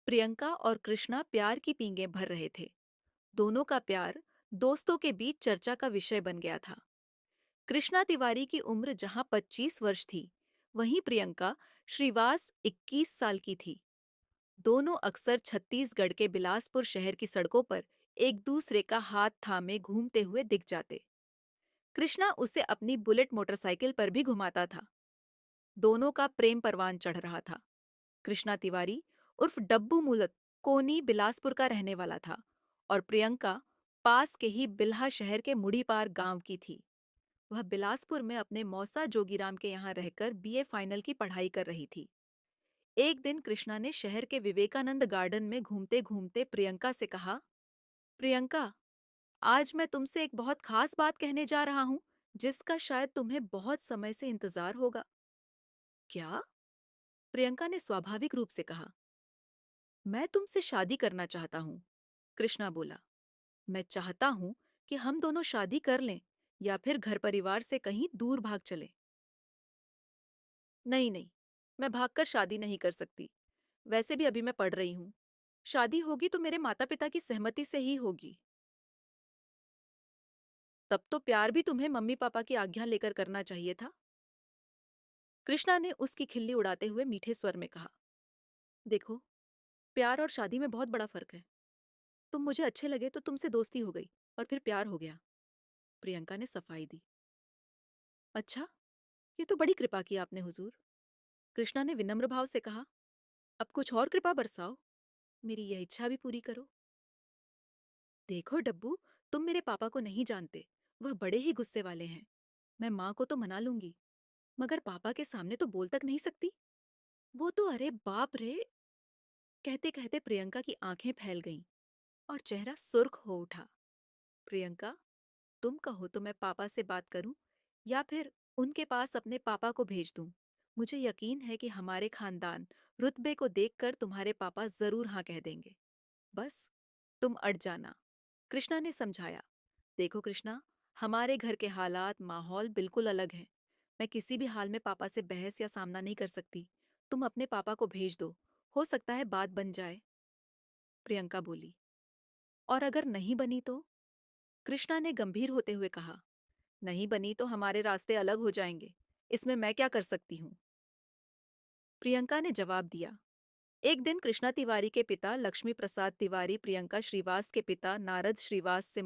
प्रियंका और कृष्णा प्यार की पींगें भर रहे थे। दोनों का प्यार दोस्तों के बीच चर्चा का विषय बन गया था। कृष्णा तिवारी की उम्र जहां 25 वर्ष थी, वहीं प्रियंका श्रीवास 21 साल की थी। दोनों अक्सर छत्तीसगढ़ के बिलासपुर शहर की सड़कों पर एक दूसरे का हाथ थामे घूमते हुए दिख जाते। कृष्णा उसे अपनी बुलेट मोटरसाइकिल पर भी घुमाता था। दोनों का प्रेम परवान चढ़ रहा था। कृष्णा तिवारी उर्फ डब्बू मूलत कोनी बिलासपुर का रहने वाला था और प्रियंका पास के ही बिल्हा शहर के मुड़ीपार गांव की थी। वह बिलासपुर में अपने मौसा जोगीराम के यहाँ रहकर बीए फाइनल की पढ़ाई कर रही थी। एक दिन कृष्णा ने शहर के विवेकानंद गार्डन में घूमते घूमते प्रियंका से कहा, प्रियंका, आज मैं तुमसे एक बहुत खास बात कहने जा रहा हूँ, जिसका शायद तुम्हें बहुत समय से इंतजार होगा। क्या? प्रियंका ने स्वाभाविक रूप से कहा। मैं तुमसे शादी करना चाहता हूँ, कृष्णा बोला। मैं चाहता हूँ कि हम दोनों शादी कर लें या फिर घर परिवार से कहीं दूर भाग चलें। नहीं नहीं, मैं भागकर शादी नहीं कर सकती। वैसे भी अभी मैं पढ़ रही हूँ। शादी होगी तो मेरे माता पिता की सहमति से ही होगी। तब तो प्यार भी तुम्हें मम्मी पापा की आज्ञा लेकर करना चाहिए था। कृष्णा ने उसकी खिल्ली उड़ाते हुए मीठे स्वर में कहा। देखो, प्यार और शादी में बहुत बड़ा फर्क है। तुम मुझे अच्छे लगे तो तुमसे दोस्ती हो गई और फिर प्यार हो गया। प्रियंका ने सफाई दी। अच्छा, ये तो बड़ी कृपा की आपने हुजूर। कृष्णा ने विनम्र भाव से कहा। अब कुछ और कृपा बरसाओ, मेरी यह इच्छा भी पूरी करो। देखो डब्बू, तुम मेरे पापा को नहीं जानते। वह बड़े ही गुस्से वाले हैं। मैं माँ को तो मना लूंगी, मगर पापा के सामने तो बोल तक नहीं सकती। वो तो अरे बाप रे। कहते कहते प्रियंका की आंखें फैल गईं और चेहरा सुर्ख हो उठा। प्रियंका, तुम कहो तो मैं पापा से बात करूं या फिर उनके पास अपने पापा को भेज दूं। मुझे यकीन है कि हमारे खानदान रुतबे को देखकर तुम्हारे पापा जरूर हाँ कह देंगे। बस तुम अड़ जाना, कृष्णा ने समझाया। देखो कृष्णा, हमारे घर के हालात माहौल बिल्कुल अलग हैं। मैं किसी भी हाल में पापा से बहस या सामना नहीं कर सकती। तुम अपने पापा को भेज दो, हो सकता है बात बन जाए। प्रियंका बोली। और अगर नहीं बनी तो? कृष्णा ने गंभीर होते हुए कहा। नहीं बनी तो हमारे रास्ते अलग हो जाएंगे। इसमें मैं क्या कर सकती हूँ? प्रियंका ने जवाब दिया। एक दिन कृष्णा तिवारी के पिता लक्ष्मी प्रसाद तिवारी प्रियंका श्रीवास के पिता नारद श्रीवास से